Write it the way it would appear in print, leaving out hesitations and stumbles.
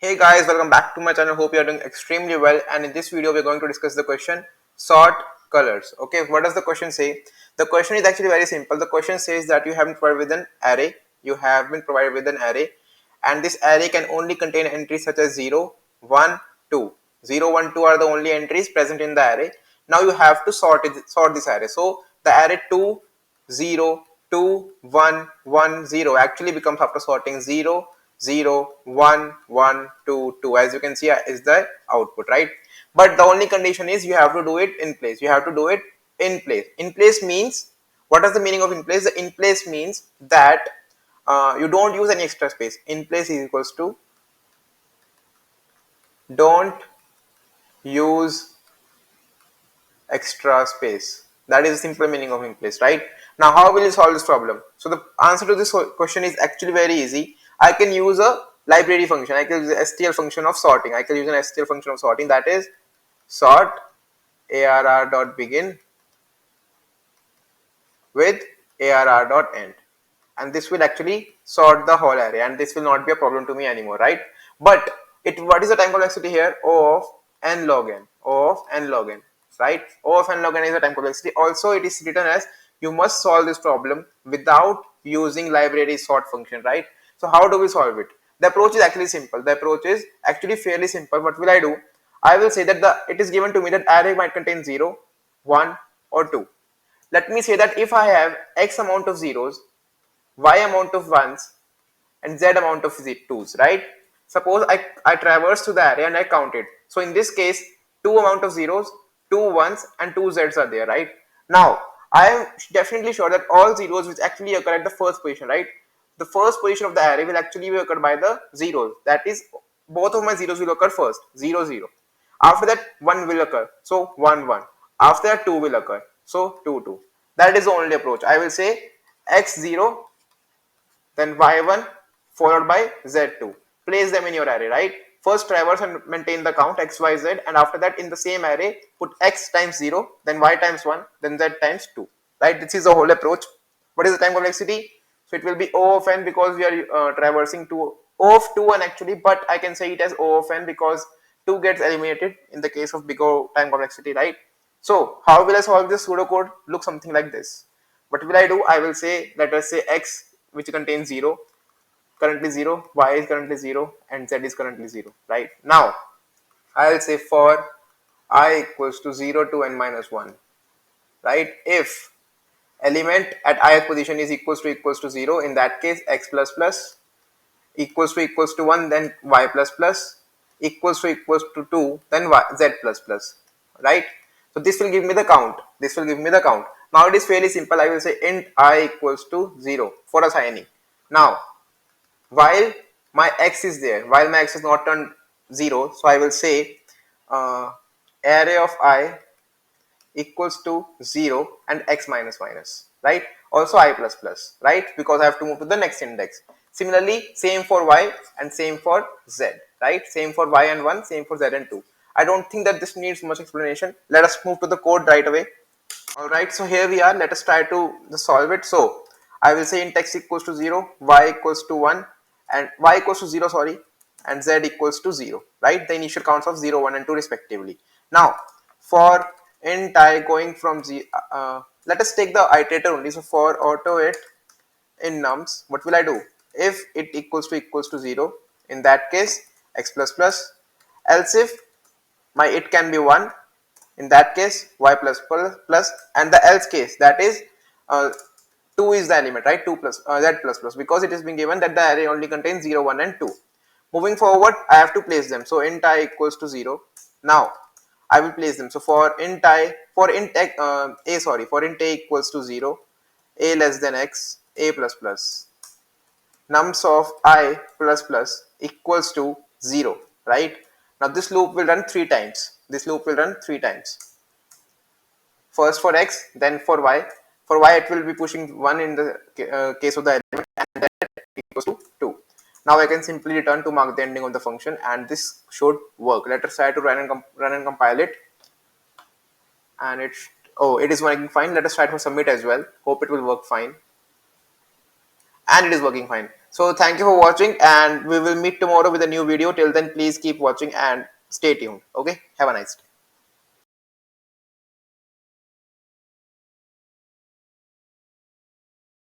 Hey guys, welcome back to my channel. Hope you are doing extremely well, and in this video we're going to discuss the question sort colors. Okay, what does the question say? The question is actually very simple. The question says that you have been provided with an array. You have been provided with an array, and this array can only contain entries such as 0, 1, 2. 0, 1, 2 are the only entries present in the array. Now you have to sort this array. So the array 2, 0, 2, 1, 1, 0 actually becomes, after sorting, 0, 0, 1, 1, 2, 2, as you can see is the output, right? But the only condition is you have to do it in place. You have to do it in place. In place means, what is the meaning of in place? The in place means that you don't use any extra space. In place is equals to don't use extra space. That is the simple meaning of in place, right? Now how will you solve this problem? So the answer to this question is actually very easy. I can use a library function. I can use the stl function of sorting. I can use an stl function of sorting, that is sort arr.begin with arr.end, and this will actually sort the whole array, and this will not be a problem to me anymore, right? But what is the time complexity here? O of n log n. O of n log n, right? O of n log n is the time complexity. Also it is written as you must solve this problem without using library sort function, right? So how do we solve it? The approach is actually simple. The approach is actually fairly simple. What will I do? I will say that it is given to me that array might contain 0, 1 or 2. Let me say that if I have x amount of zeros, y amount of ones, and z amount of twos, right? Suppose I traverse to the array and I count it. So in this case, 2 amount of zeros, 2 ones, and 2 z's are there, right? Now, I am definitely sure that all zeros which actually occur at the first position, right? The first position of the array will actually be occurred by the zeros. That is, both of my zeros will occur first, 0, 0. After that, 1 will occur, so 1, 1. After that, 2 will occur, so 2, 2. That is the only approach. I will say x0, then y1 followed by z2. Place them in your array, right? First traverse and maintain the count x, y, z, and after that in the same array put x times 0, then y times 1, then z times 2, right? This is the whole approach. What is the time complexity? So it will be O of n, because we are traversing to O of 2 n actually, but I can say it as O of n because 2 gets eliminated in the case of bigger time complexity, right? So how will I solve this pseudocode? Look something like this. What will I do? I will say, let us say x, which contains 0, currently 0, y is currently 0, and z is currently 0, right? Now I will say for I equals to 0 to n minus 1, right? If element at ith position is equals to 0, in that case x plus plus equals to 1, then y plus plus equals to 2, then z plus plus, right? So this will give me the count. This will give me the count. Now it is fairly simple. I will say int I equals to 0 for assigning. Now while my x is there, while my x is not turned 0, so I will say array of I equals to 0 and x minus minus, right? Also I plus plus, right? Because I have to move to the next index. Similarly, same for y and same for z, right? Same for y and 1, same for z and 2. I don't think that this needs much explanation. Let us move to the code right away. Alright, so here we are. Let us try to solve it. So I will say int x equals to 0, y equals to 1, and y equals to 0, sorry, and z equals to 0, right? The initial counts of 0, 1 and 2 respectively. Now for int I going from let us take the iterator only. So for auto it in nums, what will I do? If it equals to 0, in that case x plus plus, else if my it can be 1, in that case y plus plus, and the else case, that is 2 is the element, right? 2 plus z plus plus, because it has been given that the array only contains 0, 1 and 2. Moving forward, I have to place them. So int I equals to 0. Now I will place them. So for int I, for int a, sorry, for int a equals to 0, a less than x, a plus plus, nums of I plus plus equals to 0, right? Now this loop will run 3 times. This loop will run 3 times. First for x, then for y. For y it will be pushing 1 in the case of the element, and then equals to 2. Now I can simply return to mark the ending of the function, and this should work. Let us try to run and compile it. And it is working fine. Let us try to submit as well. Hope it will work fine. And it is working fine. So thank you for watching, and we will meet tomorrow with a new video. Till then, please keep watching and stay tuned. Okay, have a nice day.